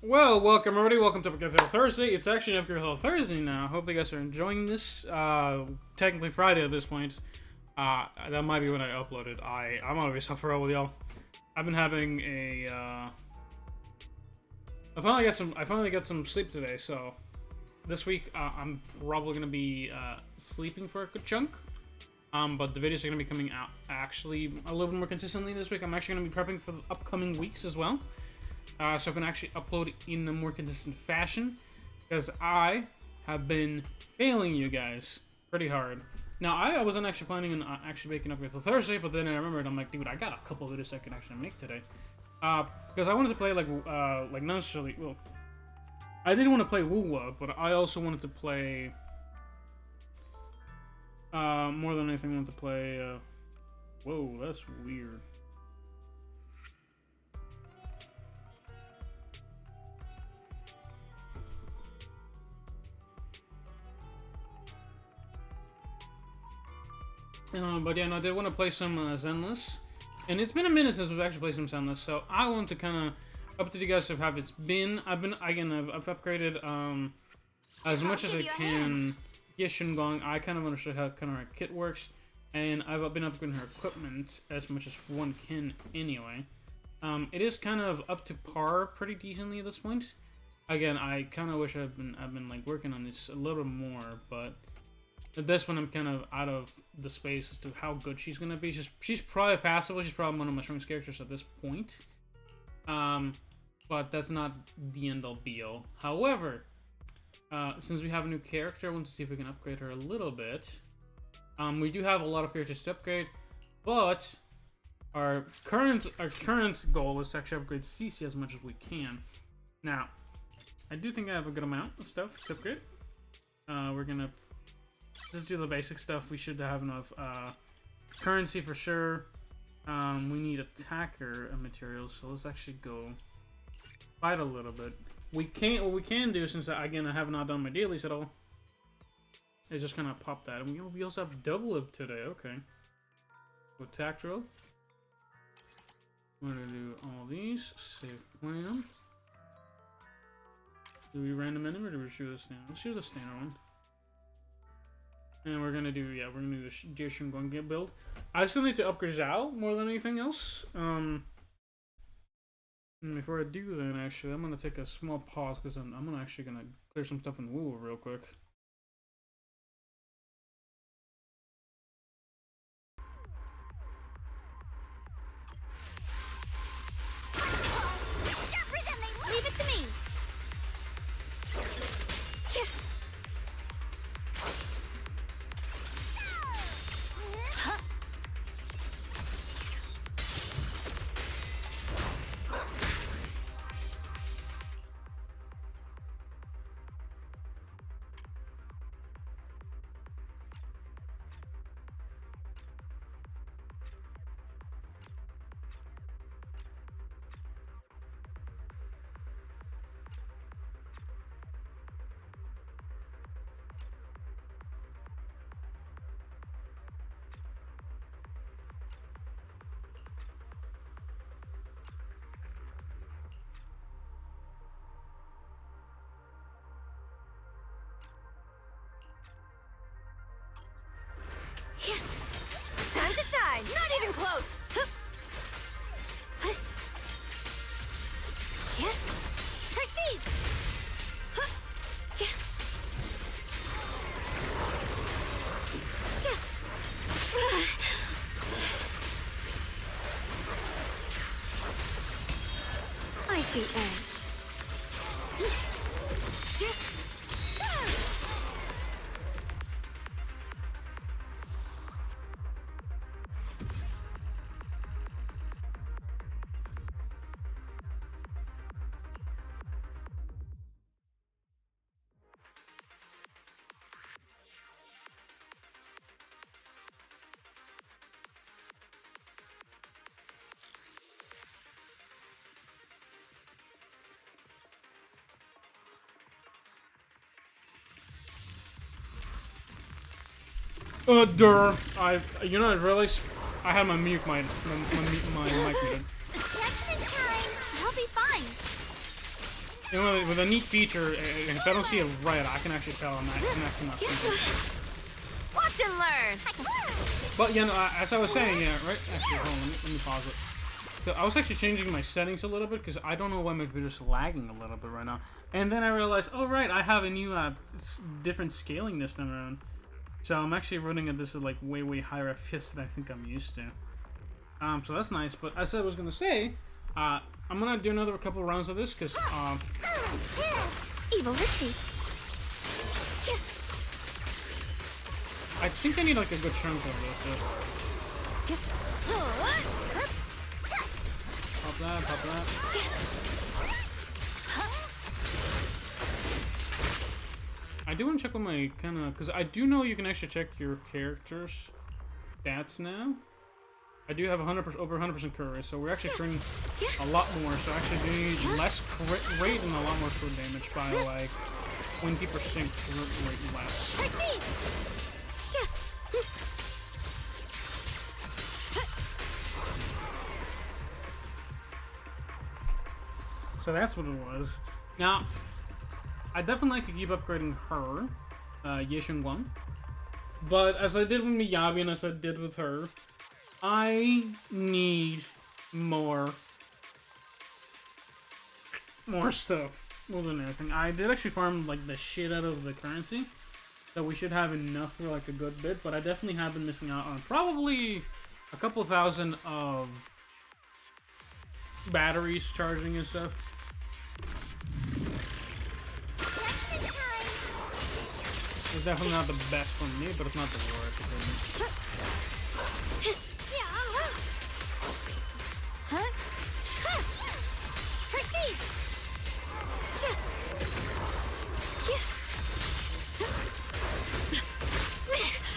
Well, welcome everybody. Welcome to Upgrade Hill Thursday. It's actually Upgrade Hill Thursday now. Hope you guys are enjoying this. Technically Friday at this point. That might be when I upload it. I'm gonna be suffering with y'all. I've been having a. I finally got some sleep today. So this week I'm probably gonna be sleeping for a good chunk. But the videos are gonna be coming out actually a little bit more consistently this week. I'm actually gonna be prepping for the upcoming weeks as well. So I can actually upload in a more consistent fashion, because I have been failing you guys pretty hard. Now, I wasn't actually planning on actually making up until Thursday, but then I remembered, I'm like, dude, I got a couple of videos I can actually make today. Because I wanted to play, like not necessarily, well, I did want to play Wuwa, but I also wanted to play, more than anything, I wanted to play, whoa, that's weird. But yeah, no, I did want to play some Zenless, and it's been a minute since we've actually played some Zenless, so I want to kind of update you guys of how it's been. I've upgraded as much as I can. Yishun Gong, I kind of understood how kind of her kit works, and I've been upgrading her equipment as much as one can anyway. It is kind of up to par pretty decently at this point. Again, I kind of wish I've been like working on this a little more, but at this one I'm kind of out of the space as to how good she's gonna be. She's probably passable. She's probably one of my strongest characters at this point. But that's not the end all be all. However, since we have a new character, I want to see if we can upgrade her a little bit. We do have a lot of characters to upgrade, but our current goal is to actually upgrade CC as much as we can. Now, I do think I have a good amount of stuff to upgrade. We're gonna just do the basic stuff. We should have enough currency for sure. We need attacker materials, so let's actually go fight a little bit. What we can do, since again I have not done my dailies at all, is just kind of pop that. And we also have double up today. Okay. So attack drill. We're gonna do all these. Save playing them. Do we random enemy or do we shoot the standard? Let's shoot the standard one. And we're gonna do, yeah, we're gonna do the Jishun Gong build. I still need to upgrade Zhao more than anything else. And before I do that, actually, I'm gonna take a small pause because I'm actually gonna clear some stuff in Woo real quick. Leave it to me. Time to shine! Not even close! Proceed! I see edge. You know, I realized I had my mic muted. Attachment time! I'll be fine. You know, with a neat feature, if I don't see it right, I can actually tell I'm acting up. Watch and learn. But you know, as I was saying, yeah, right. Actually, hold on, let me pause it. So I was actually changing my settings a little bit because I don't know why my computer's lagging a little bit right now. And then I realized, oh right, I have a new different scaling this time around. So I'm actually running at this at like way higher FPS than I think I'm used to. So that's nice. But as I was gonna say, I'm gonna do another couple rounds of this because Evil retreats. I think I need like a good chunk of this. Pop that, pop that. I do want to check with my kind of, because I do know you can actually check your character's stats now. I do have 100% over 100% crit rate, so we're actually critting a lot more. So I actually do need less crit rate and a lot more crit damage by like 20% crit rate less. So that's what it was. Now, I definitely like to keep upgrading her, Yeshengguang. But as I did with Miyabi and as I did with her, I need more stuff more than anything. I did actually farm like the shit out of the currency, so we should have enough for like a good bit. But I definitely have been missing out on probably a couple thousand of batteries charging and stuff. It's definitely not the best for me, but it's not the worst.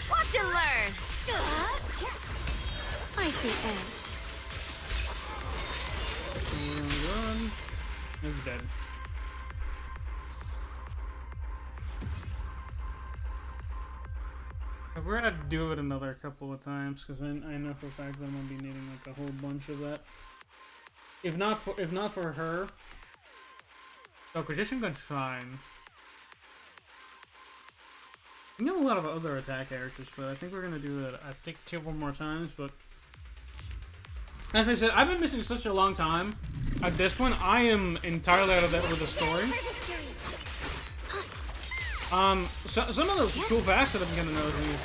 Watch and learn. I see edge. Run. It's dead. We're gonna do it another couple of times because I know for a fact that I'm gonna be needing like a whole bunch of that. If not for her, oh, Yeshengguang's fine. We have a lot of other attack characters, but I think we're gonna do it. I think 2 more times. But as I said, I've been missing such a long time. At this point, I am entirely out of that with the story. So, some of the cool facts that I'm gonna notice is,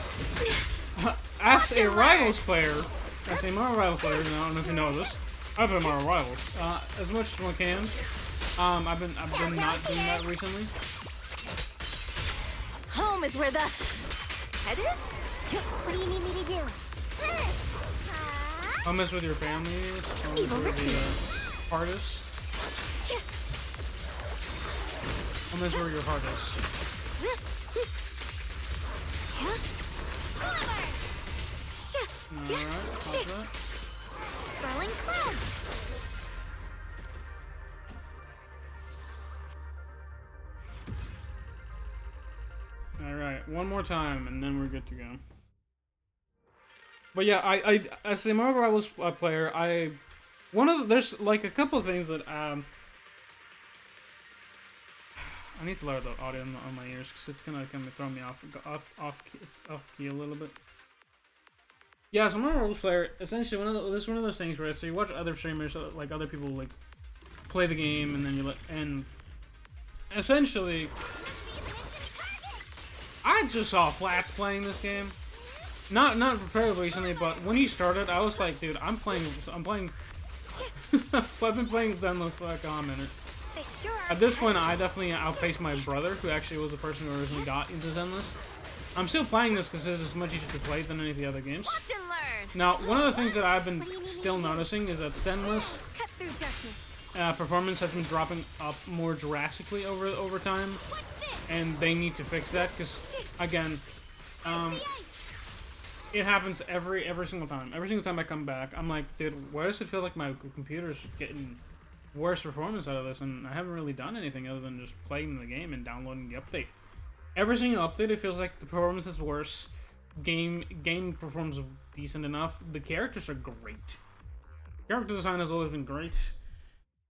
as a Rivals player, as a Mario Rivals player, I don't know if you know this, I play Mario Rivals, as much as I can. I've been not doing that recently. Home is where the head is? What do you need me to do? I'll mess with your family, I'll mess with the hardest. I'll mess with your hardest. Alright, pop that. Swirling clouds. Alright, one more time and then we're good to go. But yeah, I as a Marvel Rivals player, there's like a couple of things that I need to lower the audio on my ears because it's gonna kind of throw me off key a little bit. Yeah, as a Marvel Rivals player, essentially this is one of those things where so you watch other streamers, like other people like play the game, and then and essentially, I just saw Flats playing this game. Not very recently, but when he started, I was like, dude, I'm playing. I've been playing Zenless for like a minute. At this point, I definitely outpaced my brother, who actually was the person who originally got into Zenless. I'm still playing this because it's much easier to play than any of the other games. Now, one of the things that I've been still noticing is that Zenless performance has been dropping up more drastically over time, and they need to fix that because, again, it happens every single time. Every single time I come back, I'm like, dude, why does it feel like my computer's getting worse performance out of this? And I haven't really done anything other than just playing the game and downloading the update. Every single update, it feels like the performance is worse. Game performs decent enough. The characters are great. Character design has always been great.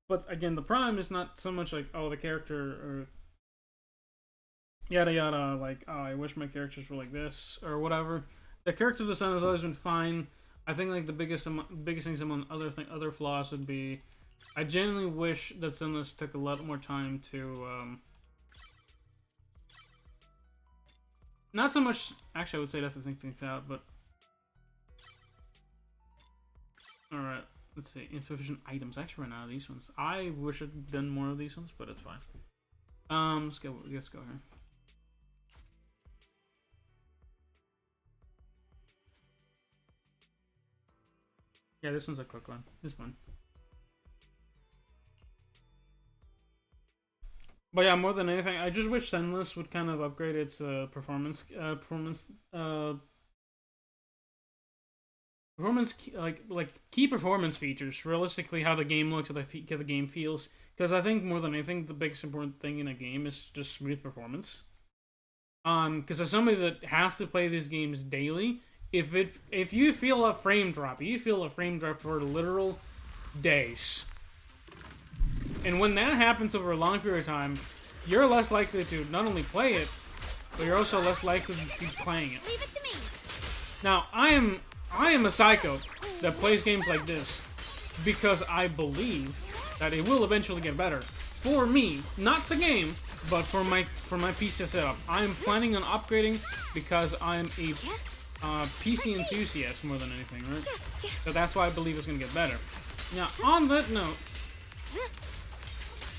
But again, the problem is not so much like, oh, the character or yada yada, like, oh, I wish my characters were like this or whatever. The character design has always been fine. I think like the biggest things among other flaws would be, I genuinely wish that Zenless took a lot more time to not so much. Actually, I would say they have to think things out, but all right. Let's see. Insufficient items. I actually ran out of these ones. I wish I'd done more of these ones, but it's fine. Let's go here. Yeah, this one's a quick one. It's fun. But yeah, more than anything, I just wish Zenless would kind of upgrade its performance, like key performance features. Realistically, how the game looks, how the game feels. Because I think more than anything, the biggest important thing in a game is just smooth performance. Because as somebody that has to play these games daily, if you feel a frame drop, for literal days. And when that happens over a long period of time, you're less likely to not only play it, but you're also less likely to keep playing it. Leave it to me. Now, I am a psycho that plays games like this because I believe that it will eventually get better. For me, not the game, but for my PC setup. I am planning on upgrading because I'm a PC enthusiast more than anything, right? So that's why I believe it's gonna get better. Now, on that note,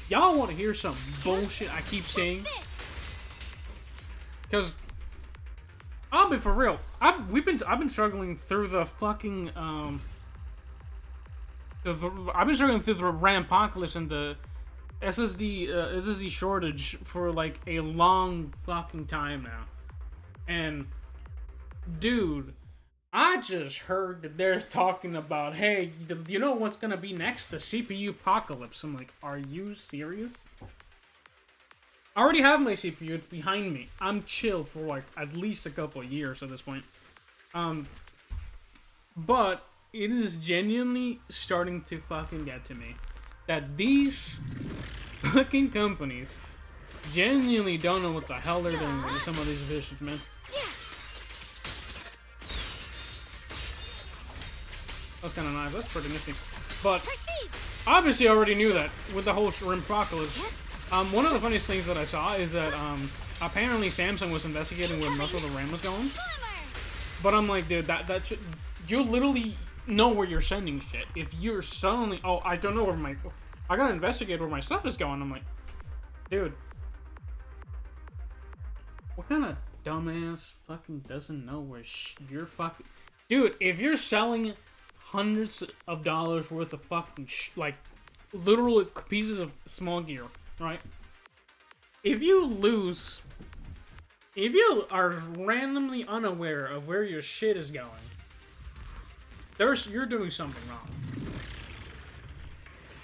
y'all want to hear some bullshit I keep saying? Because I'll be for real. I've been struggling through the fucking I've been struggling through the Rampacalypse and the SSD shortage for like a long fucking time now. And dude, I just heard that there's talking about, hey, you know what's gonna be next? The CPU apocalypse. I'm like, are you serious? I already have my CPU. It's behind me. I'm chill for like at least a couple of years at this point. But it is genuinely starting to fucking get to me that these fucking companies genuinely don't know what the hell they're doing with some of these editions, man. That's kind of nice. That's pretty nifty. But obviously I already knew that with the whole Rampacalypse. One of the funniest things that I saw is that apparently Samsung was investigating where most of the RAM was going. But I'm like, dude, that should, you literally know where you're sending shit. If you're suddenly, oh, I don't know where I gotta investigate where my stuff is going. I'm like, dude, what kind of dumbass fucking doesn't know where you're fucking, dude, if you're selling hundreds of dollars worth of fucking like literal pieces of small gear, right? If you are randomly unaware of where your shit is going, you're doing something wrong.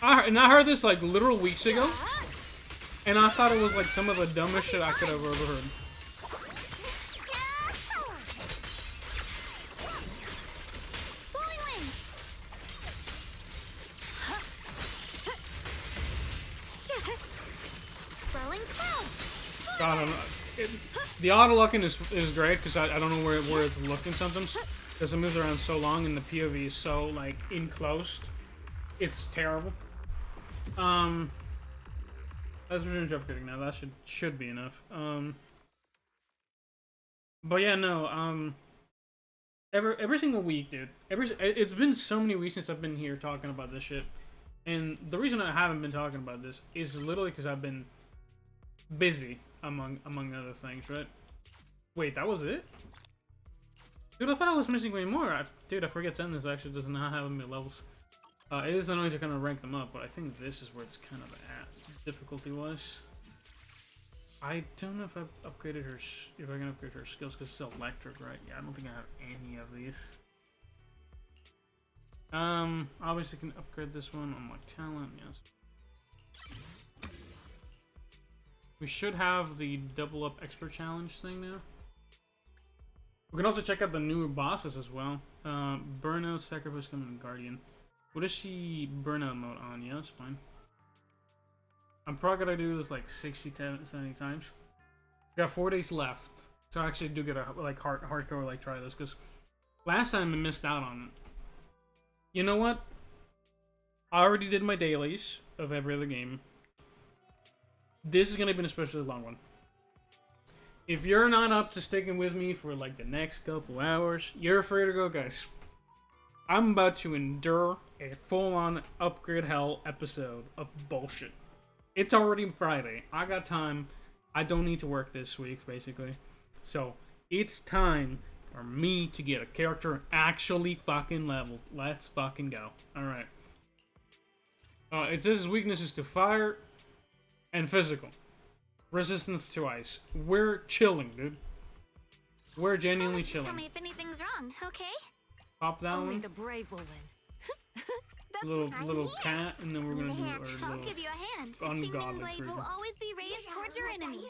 I heard this like literal weeks ago, and I thought it was like some of the dumbest shit I could have ever heard. God, the auto-locking is great because I don't know where it's looking sometimes because it moves around so long and the POV is so like enclosed. It's terrible. Let's resume upgrading now. That should be enough. But yeah, no. Every single week, dude. It's been so many weeks since I've been here talking about this shit, and the reason I haven't been talking about this is literally because I've been busy. Among other things, right? Wait, that was it? Dude, I thought I was missing way more. Dude, I forget Zenless actually does not have any levels. It is annoying to kind of rank them up, but I think this is where it's kind of at, difficulty-wise. I don't know if I've upgraded her, if I can upgrade her skills, because it's electric, right? Yeah, I don't think I have any of these. Obviously I can upgrade this one on my talent, yes. We should have the double up expert challenge thing now. We can also check out the newer bosses as well. Burnout, Sacrifice, Common, and Guardian. What is she burnout mode on? Yeah, that's fine. I'm probably gonna do this like 60, 70 times. Got 4 days left, so I actually do get a like hardcore like try this because last time I missed out on it. You know what? I already did my dailies of every other game. This is gonna be an especially long one. If you're not up to sticking with me for like the next couple hours, you're free to go, guys. I'm about to endure a full-on upgrade hell episode of bullshit. It's already Friday. I got time. I don't need to work this week, basically. So, it's time for me to get a character actually fucking leveled. Let's fucking go. Alright. It says his weakness is to fire and physical. Resistance to ice. We're chilling, dude. We're genuinely chilling. Tell me if anything's wrong, okay? Pop that Only one. the brave will win. Little cat, and then we're gonna do our I'll little give you a hand. The ungodly Qingming blade version. will always be raised towards your enemies.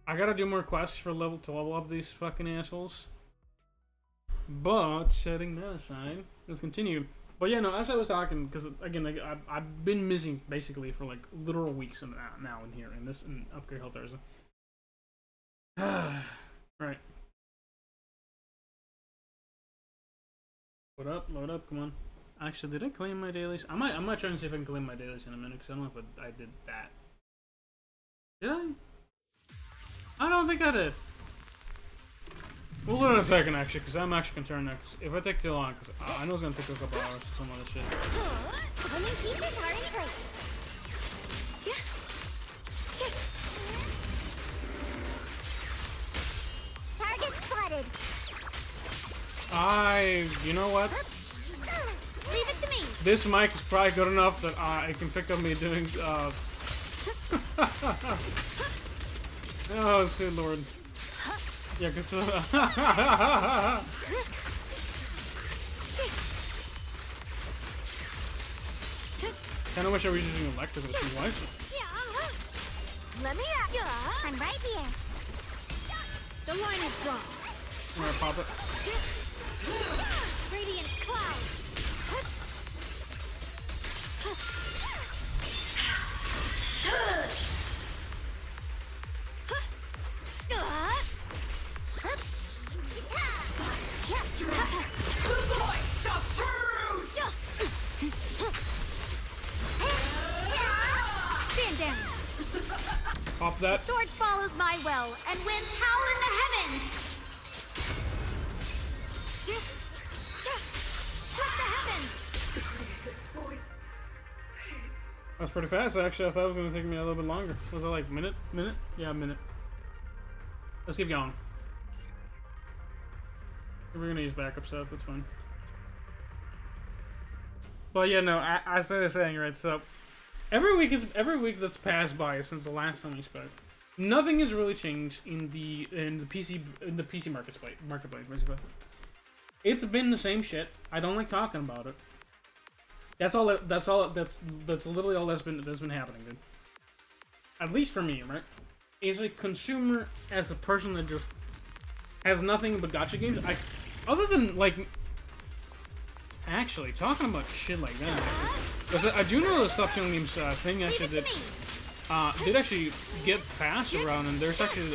I gotta do more quests for level up these fucking assholes. But setting that aside, let's continue. But yeah, no, as I was talking, because again, like, I've been missing basically for like literal weeks now in here in this upgrade hell Thursday. Right. Load up, come on. Actually, did I claim my dailies? I might try and see if I can claim my dailies in a minute, because I don't know if I did that. Did I? I don't think I did. We'll do it in a second, actually, because I'm actually concerned now. Cause if it takes too long, because I know it's going to take a couple hours for some other shit. Swimming pieces are in place. Target spotted. You know what? Leave it to me. This mic is probably good enough that it can pick up me doing, oh, sweet lord. Yeah, cause, kinda wish I was using electrical too. Why is it? Let me out. I'm right here. The line is strong. I'm gonna pop it. Radiant cloud. Stand down. Pop that. Sword follows my will, and winds howl in the heavens. Touch the heavens. That's pretty fast, actually. I thought it was gonna take me a little bit longer. Was it like minute? Yeah, a minute. Let's keep going. We're gonna use backup stuff, that's fine. But yeah, no, as I was saying, right, so every week that's passed by since the last time we spoke, nothing has really changed in the PC marketplace basically. It's been the same shit. I don't like talking about it. That's literally all that's been happening, dude. At least for me, right? As a consumer, as a person that just has nothing but gacha games, other than like actually talking about shit like that, because I do know the Stop Killing Games thing actually did actually get passed around, and there's actually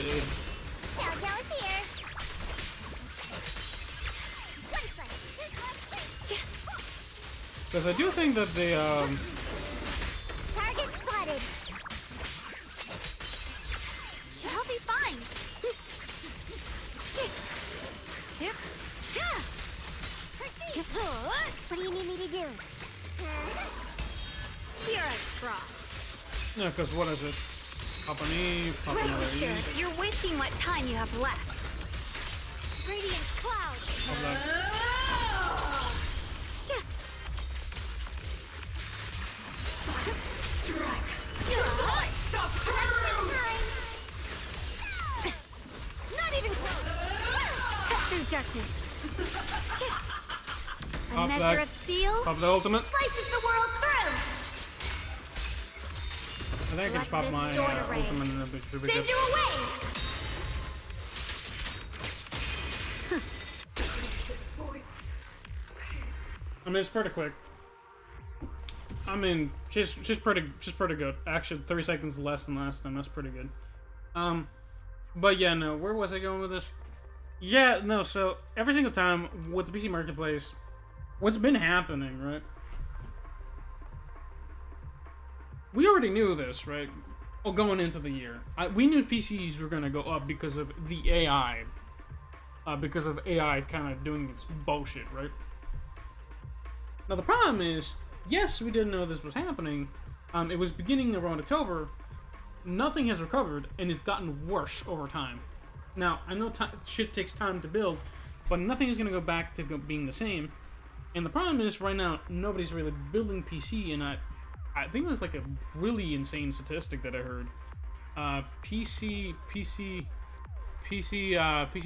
because I do think that they Target spotted. I'll be fine. What do you need me to do? You're a fraud. yeah, because what is it? Pop an E, pop another E. Richard, you're wasting what time you have left. Radiant cloud. Pop that. Stop Not even close. Cut through darkness. A Pop measure that. of steel Pop the ultimate. slices the world through. I think I can Like pop this my sword array. ultimate in a bit. Send you away. I mean, it's pretty quick. I mean, she's pretty good. Actually, 30 seconds less than last time. That's pretty good. But yeah, no. Where was I going with this? Yeah, no. So every single time with the PC Marketplace, what's been happening, right? We already knew this, right? Oh, going into the year, we knew PCs were gonna go up because of the AI. Because of AI kind of doing its bullshit, right? Now the problem is, yes, we didn't know this was happening. It was beginning around October. Nothing has recovered, and it's gotten worse over time. Now, I know shit takes time to build, but nothing is going to go back to being the same. And the problem is, right now, nobody's really building PC, and I think it was like a really insane statistic that I heard. PC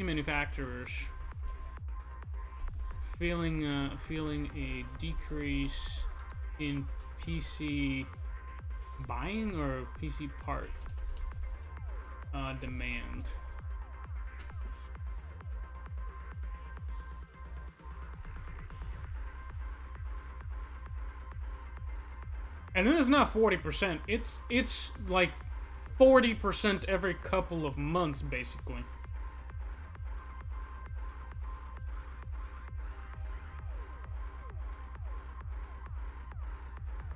manufacturers feeling a decrease in PC buying or PC part demand. And then it's not 40%. It's like 40% every couple of months, basically.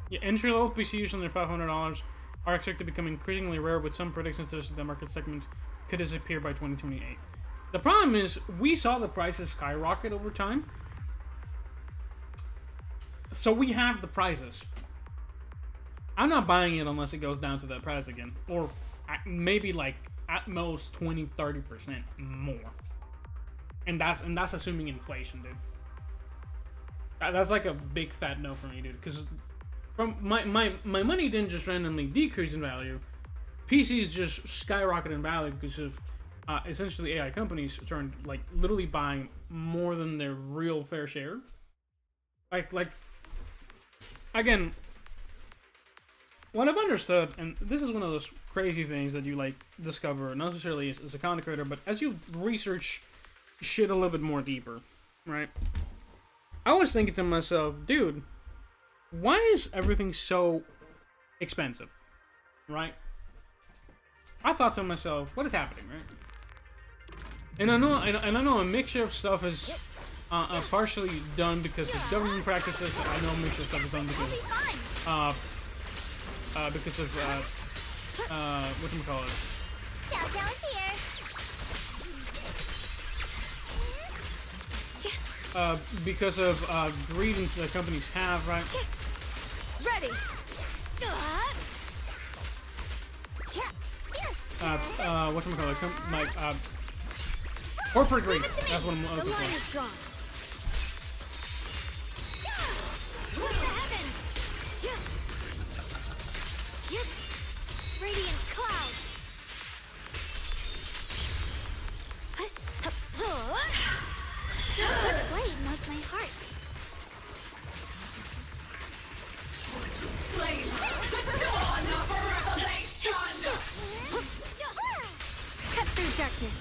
Yeah, entry-level PCs under $500 are expected to become increasingly rare, with some predictions that the market segment could disappear by 2028. The problem is, we saw the prices skyrocket over time. So we have the prices. I'm not buying it unless it goes down to that price again. Or maybe like at most 20-30% more. And that's assuming inflation, dude. That's like a big fat no for me, dude. Because from my money didn't just randomly decrease in value. PCs just skyrocketed in value because of essentially AI companies started like literally buying more than their real fair share. Like again, what I've understood, and this is one of those crazy things that you like discover, not necessarily as a content creator, but as you research shit a little bit more deeper, right? I was thinking to myself, dude, why is everything so expensive, right? I thought to myself, what is happening, right? And I know a mixture of stuff is partially done because of government practices. I know a mixture of stuff is done because of whatchamacallit. Because of greed the companies have, right? Ready. Whatchamacallit? Like, corporate greed. That's what I'm looking The line for. is drawn. Look to heaven. Radiant cloud. That blade knows my heart. Cut through darkness.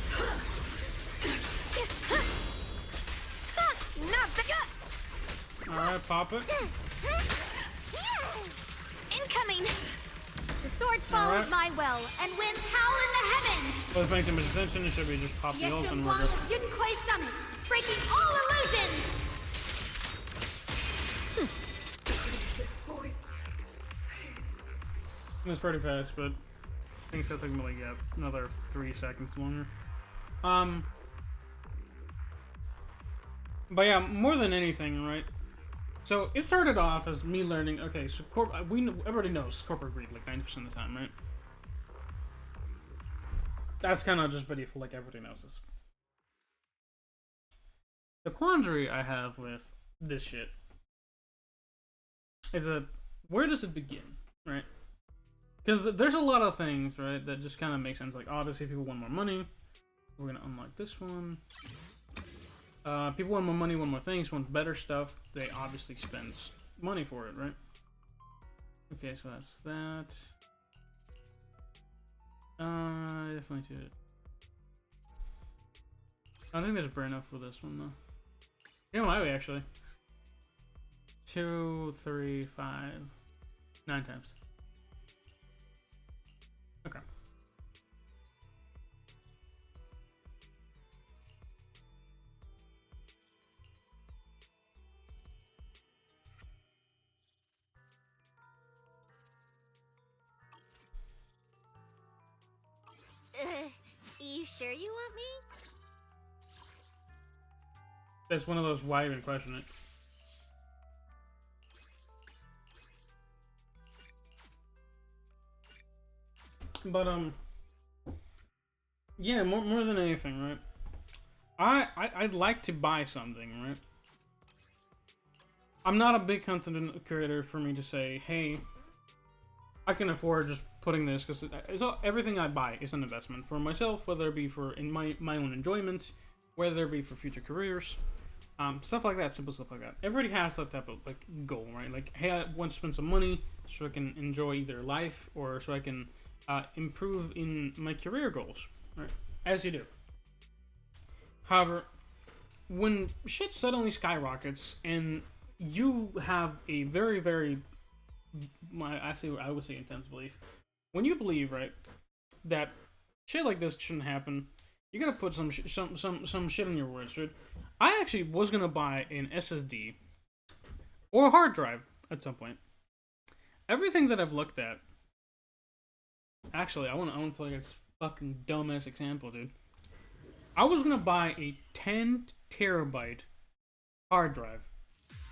Alright, pop it. Incoming. The sword follows Alright. my will and winds howl in the heavens. Well, if paying too much attention, it should be just pop the ult and we're good. Yunquay Summit, breaking all illusions. It's pretty fast, but I think it's gonna take me like another 3 seconds longer. But yeah, more than anything, right? So it started off as me learning. Okay, so everybody knows corporate greed like 90% of the time, right? That's kind of just by default, like everybody knows this. The quandary I have with this shit is that where does it begin, right? Because there's a lot of things, right, that just kind of make sense. Like, obviously, people want more money. We're going to unlock this one. People want more money, want more things, want better stuff. They obviously spend money for it, right? Okay, so that's that. I definitely did it. I don't think there's a burn enough for this one, though. You know, might be, actually. 2, 3, 5. 9 times. Okay. You sure you want me? That's one of those why even question it. But yeah, more than anything, right? I'd like to buy something, right? I'm not a big content creator for me to say, hey, I can afford just putting this, because everything I buy is an investment for myself, whether it be for my own enjoyment, whether it be for future careers, stuff like that, simple stuff like that. Everybody has that type of like goal, right? Like, hey, I want to spend some money so I can enjoy either life or so I can improve in my career goals, right? As you do. However, when shit suddenly skyrockets and you have a very, very, I would say intense belief. When you believe, right, that shit like this shouldn't happen, you gotta put some shit in your words, right? I actually was gonna buy an SSD or a hard drive at some point. Everything that I've looked at, actually, I want to tell you guys a fucking dumbass example, dude. I was gonna buy a 10 terabyte hard drive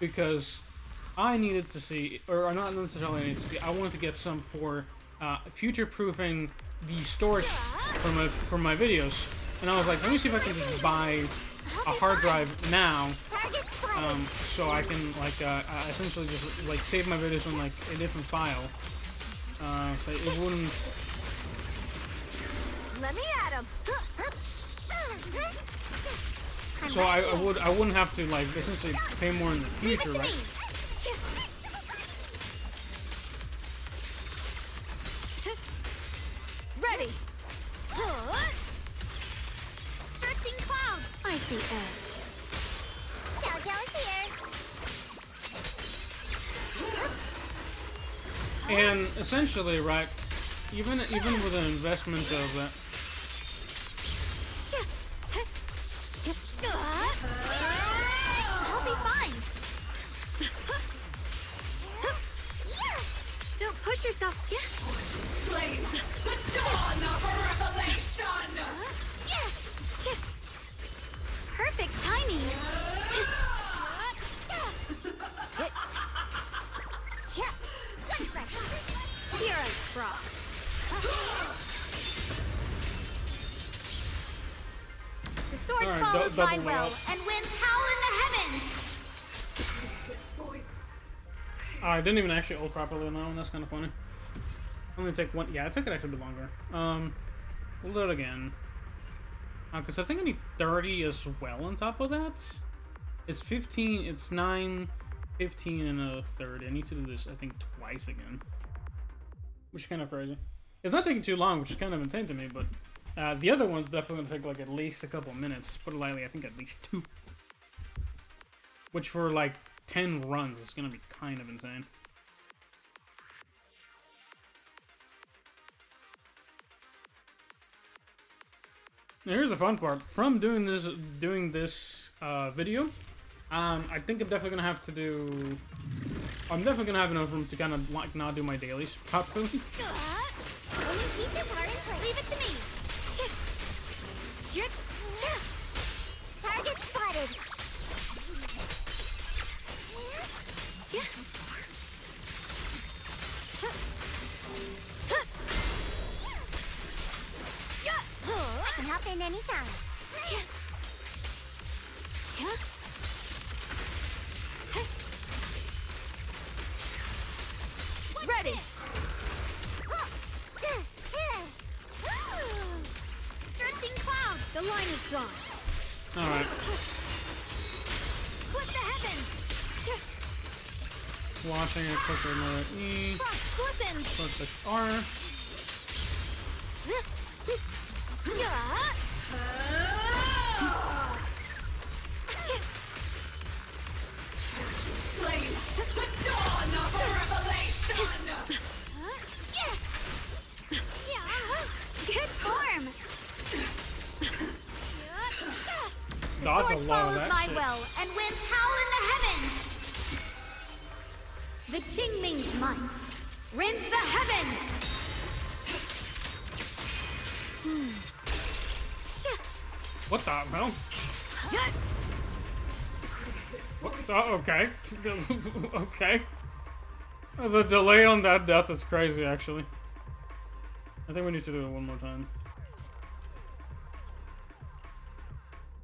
because I needed to see, or not necessarily needed to see, I wanted to get some for future-proofing the storage for my videos. And I was like, let me see if I can just buy a hard drive now, so I can like essentially just like save my videos on like a different file. So it wouldn't. Let me at him. So I wouldn't have to like essentially pay more in the future, right? Ready. Stretching clouds. Icy edge. JoJo's here. And essentially, right, even with an investment of I'll be fine. Don't push yourself. Yeah. The dawn of revelation! Perfect timing. Here I frost. The sword follows my will, and winds howl in the heavens. I didn't even actually ult properly on that one. That's kind of funny. I'm gonna take one. Yeah, I think it actually a bit longer. We'll do it again. Because I think I need 30 as well on top of that. It's 15, it's 9, 15, and a 30. I need to do this, I think, twice again. Which is kind of crazy. It's not taking too long, which is kind of insane to me, but the other one's definitely going to take like at least a couple minutes. Put it lightly, I think at least 2. Which for like 10 runs is going to be kind of insane. Now here's the fun part. From doing this video, I think I'm definitely gonna have to do. I'm definitely gonna have enough room to kind of like not do my dailies properly. Leave it to me. Target spotted. I can hop in anytime. Ready. Stretching clouds. The line is drawn. All right. Split the heavens. Watching it quicker, another E. Frost glistens. Plus the R. The dawn of revelation! Good form. Dodge a Sword lot of follows that my shit. will and winds howl in the heavens. The Qingming's might rends the heavens. What the hell? What? Oh, okay. Okay. The delay on that death is crazy, actually. I think we need to do it one more time.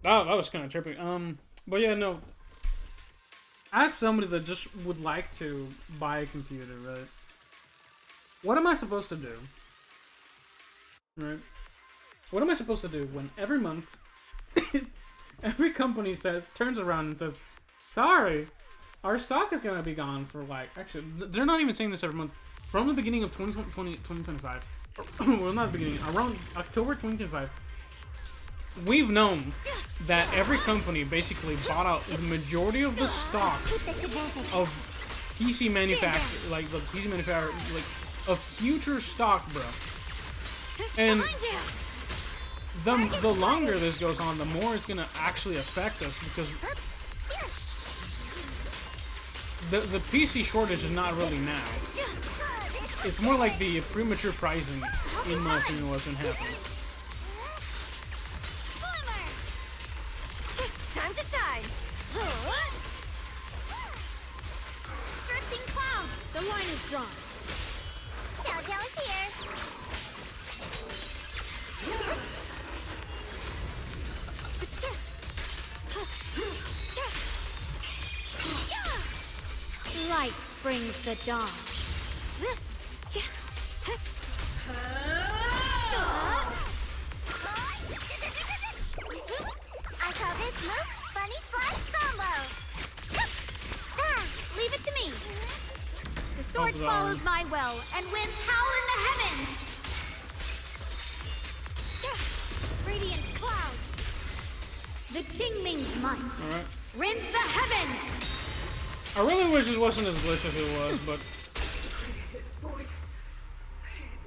Oh, that was kind of trippy. But yeah, no. As somebody that just would like to buy a computer, right? What am I supposed to do? Right? What am I supposed to do when every month every company turns around and says, sorry, our stock is gonna be gone for like, actually, they're not even saying this every month. From the beginning of 2025, well, not the beginning, around October 2025, we've known that every company basically bought out the majority of the stock of PC manufacturer, like the PC manufacturer, like of future stock, bro. And the longer this goes on, the more it's gonna actually affect us, because the PC shortage is not really now. It's more like the premature pricing, in my opinion, wasn't happening. Time to shine. Drifting clouds. The line is drawn. Xiao is here. Light brings the dawn. I call this move Bunny Slash Combo. Leave it to me. The sword Hold on. follows my will and winds howl in the heavens. Radiant clouds. The Qingming's might Alright. rends the heavens. I really wish it wasn't as glitchy as it was, but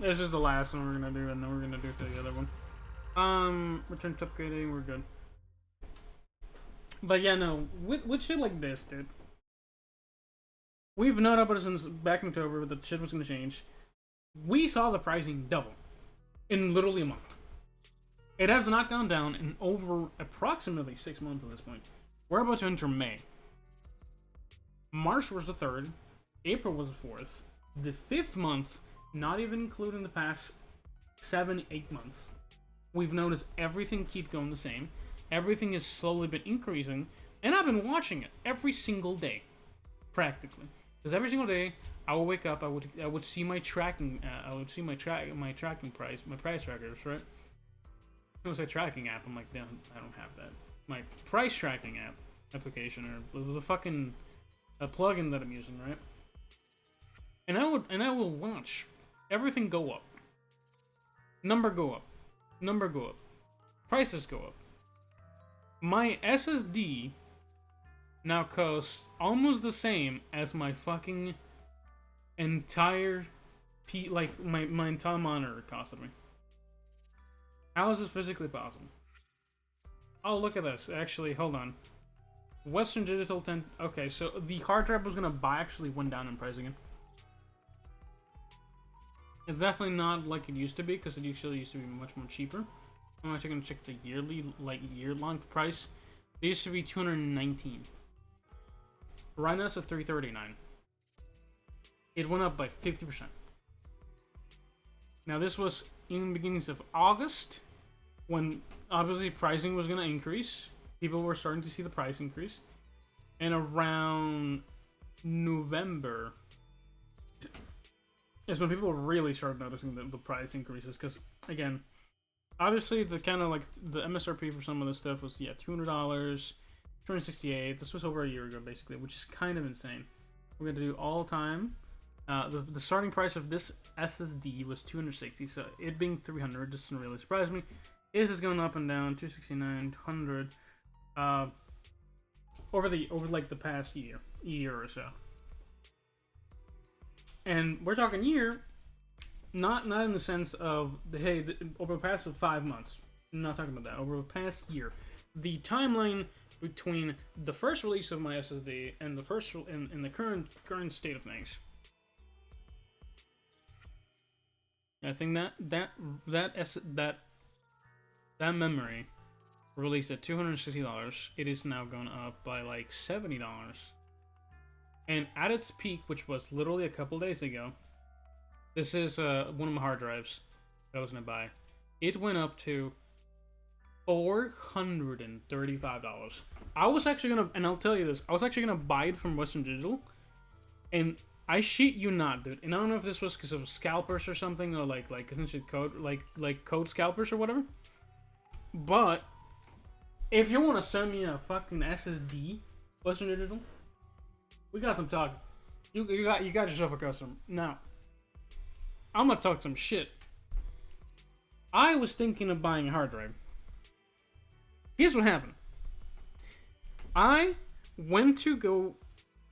this is the last one we're gonna do, and then we're gonna do the other one. Return to upgrading, we're good. But yeah, no, with shit like this, dude, we've known about it since back in October that shit was gonna change. We saw the pricing double in literally a month. It has not gone down in over approximately 6 months at this point. We're about to enter May. March was the 3rd, April was the 4th, the 5th month, not even including the past 7-8 months. We've noticed everything keep going the same. Everything has slowly been increasing, and I've been watching it every single day, practically. Because every single day, I would wake up, I would see my tracking, my tracking price, my price trackers, right? I was a tracking app. I'm like, damn, I don't have that. My price tracking application, or the fucking plugin that I'm using, right? And I will watch everything go up. Number go up. Number go up. Prices go up. My SSD now costs almost the same as my fucking entire my entire monitor costed me. How is this physically possible? Oh, look at this. Actually, hold on. Western Digital 10. Okay, so the hard drive I was gonna buy actually went down in price again. It's definitely not like it used to be, because it actually used to be much more cheaper. I'm actually gonna check the year-long price. It used to be $219. Right now it's at $339. It went up by 50%. Now this was in the beginnings of August, when obviously pricing was gonna increase. People were starting to see the price increase. And around November is when people really started noticing the price increases. Because, again, obviously the kind of like the MSRP for some of this stuff was, yeah, $200, $268. This was over a year ago, basically, which is kind of insane. We're going to do all time. The starting price of this SSD was $260, so it being $300 doesn't really surprise me. It has gone up and down, $269, $100, over like the past year or so. And we're talking year, not in the sense of over the past 5 months. I'm not talking about that. Over the past year, the timeline between the first release of my SSD and the first in the current state of things. I think that memory released at $260. It is now gone up by like $70. And at its peak, which was literally a couple days ago, this is one of my hard drives that I was gonna buy. It went up to $435. I was actually gonna, and I'll tell you this, I was actually gonna buy it from Western Digital, and I shit you not, dude. And I don't know if this was because of scalpers or something, or like essentially code, like code scalpers or whatever. But if you want to send me a fucking SSD, Western Digital, we got some talk. You got yourself a customer. Now, I'm gonna talk some shit. I was thinking of buying a hard drive. Here's what happened. I went to go.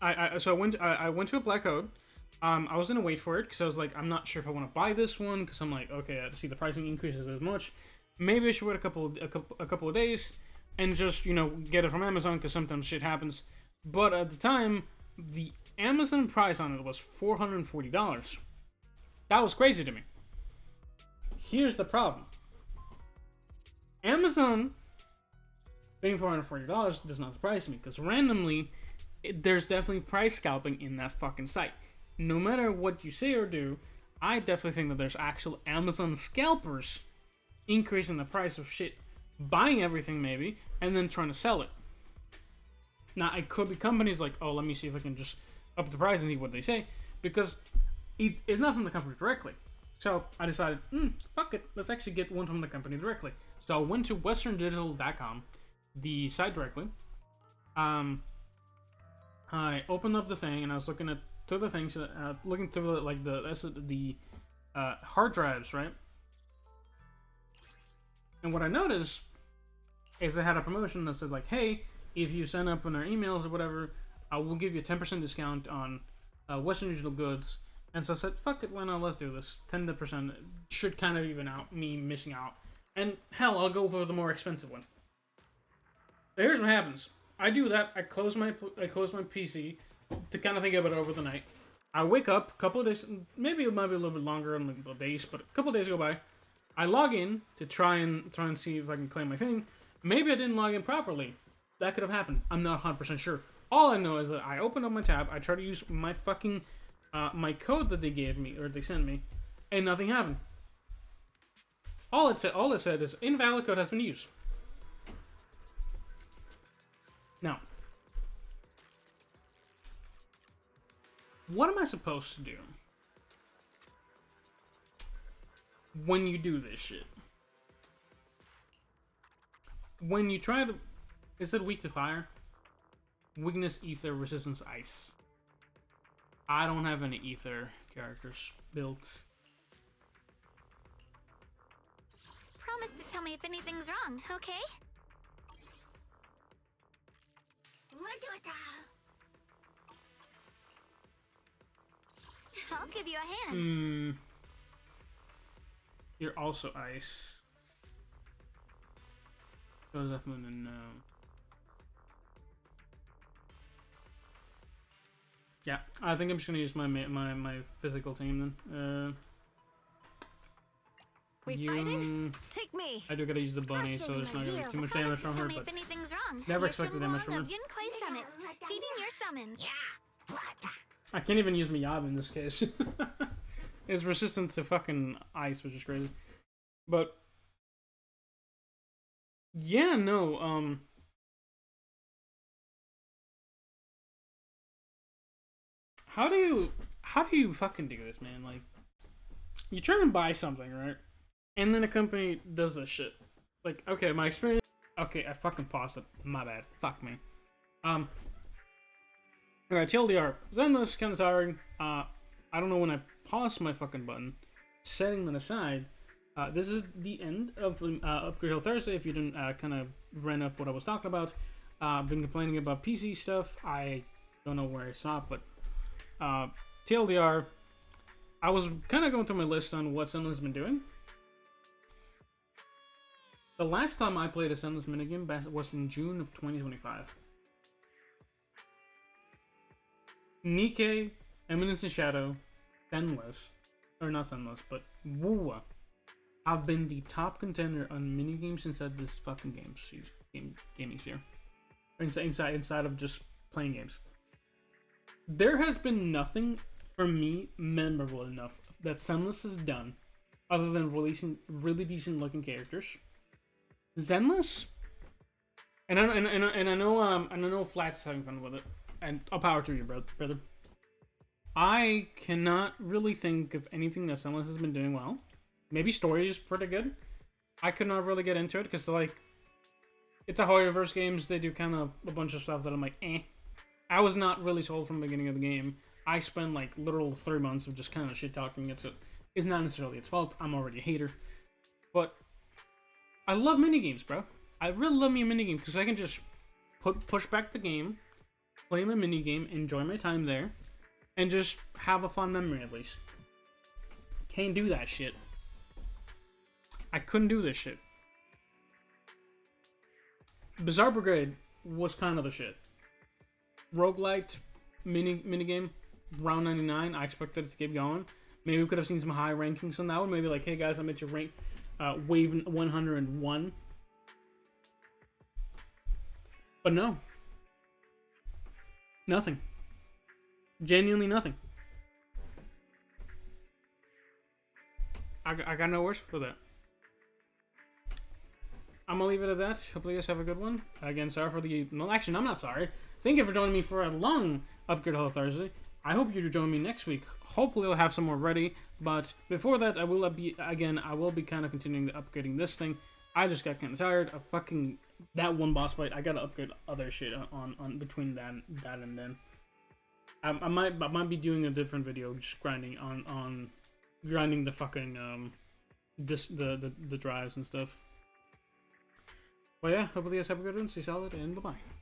I went to apply code. I was gonna wait for it because I was like, I'm not sure if I want to buy this one because I'm like, okay, I see the pricing increases as much. Maybe I should wait a couple of days and just get it from Amazon because sometimes shit happens. But at the time, the Amazon price on it was $440. That was crazy to me. Here's the problem. Amazon paying $440 does not surprise me because randomly, there's definitely price scalping in that fucking site. No matter what you say or do, I definitely think that there's actual Amazon scalpers increasing the price of shit, buying everything maybe, and then trying to sell it. Now, it could be companies like, oh, let me see if I can just up the price and see what they say, because it's not from the company directly. So I decided, fuck it, let's actually get one from the company directly. So I went to westerndigital.com, the site directly. I opened up the thing and I was looking through the things, looking through the hard drives, right? And what I noticed is they had a promotion that said like, hey, if you sign up on our emails or whatever, we'll give you a 10% discount on Western Digital goods. And so I said, fuck it, why not? Let's do this. 10% should kind of even out me missing out. And hell, I'll go for the more expensive one. So here's what happens. I do that. I close my PC to kind of think about it over the night. I wake up a couple of days, maybe it might be a little bit longer on the days, but a couple of days go by. I log in to try and see if I can claim my thing. Maybe I didn't log in properly. That could have happened. I'm not 100% sure. All I know is that I opened up my tab. I tried to use my fucking my code that they gave me or they sent me, and nothing happened. All it said is invalid code has been used. Now, what am I supposed to do when you do this shit? When you try to... Is it weak to fire? Weakness, ether, resistance, ice. I don't have any ether characters built. Promise to tell me if anything's wrong, okay? I'll give you a hand. You're also ice. So is definitely a no. Yeah, I think I'm just gonna use my physical team then. We fighting? Take me. I do gotta use the bunny, so there's not gonna be too much damage from her, but never expected damage from her. Feeding your summons. I can't even use Miyabi in this case. It's resistant to fucking ice, which is crazy. But yeah, no, how do you fucking do this, man? Like, you try and buy something, right? And then a company does this shit. Like, okay, my experience... Okay, I fucking paused it. My bad. Fuck me. Alright, TLDR. Zenless kind of tiring. I don't know when I paused my fucking button. Setting that aside, this is the end of Upgrade Hill Thursday. If you didn't kind of run up what I was talking about. I've been complaining about PC stuff. I don't know where I stopped, but... TLDR, I was kind of going through my list on what Zenless has been doing. The last time I played a Zenless minigame was in June of 2025. Nikke, Eminence in Shadow, Zenless, or not Zenless, but Wuwa have been the top contender on minigames inside this fucking gaming sphere. Inside of just playing games. There has been nothing for me memorable enough that Zenless has done other than releasing really decent looking characters. Zenless, and I know Flat's having fun with it, and all power to you, brother. I cannot really think of anything that Zenless has been doing well. Maybe story is pretty good. I could not really get into it because like it's a Hoyoverse games. They do kind of a bunch of stuff that I'm like, eh. I was not really sold from the beginning of the game. I spent like literal 3 months of just kind of shit talking it, so it's not necessarily its fault. I'm already a hater, but I love minigames, bro. I really love me a minigame because I can just push back the game, play my minigame, enjoy my time there, and just have a fun memory at least. Can't do that shit. I couldn't do this shit. Bizarre Brigade was kind of the shit. Roguelite minigame, round 99. I expected it to keep going. Maybe we could have seen some high rankings on that one. Maybe like, hey guys, I'm at your rank wave 101. But no. Nothing. Genuinely nothing. I got no words for that. I'm gonna leave it at that. Hopefully you guys have a good one. Again, sorry for the... No, actually, I'm not sorry. Thank you for joining me for a long Upgrade Hall Thursday. I hope you join me next week. Hopefully I'll have some more ready. But before that, I will be kind of continuing to upgrading this thing. I just got kind of tired of fucking that one boss fight. I gotta upgrade other shit on between that and then. I might be doing a different video just grinding on grinding the fucking the drives and stuff. But yeah, hopefully you guys have a good one. Stay solid and bye bye.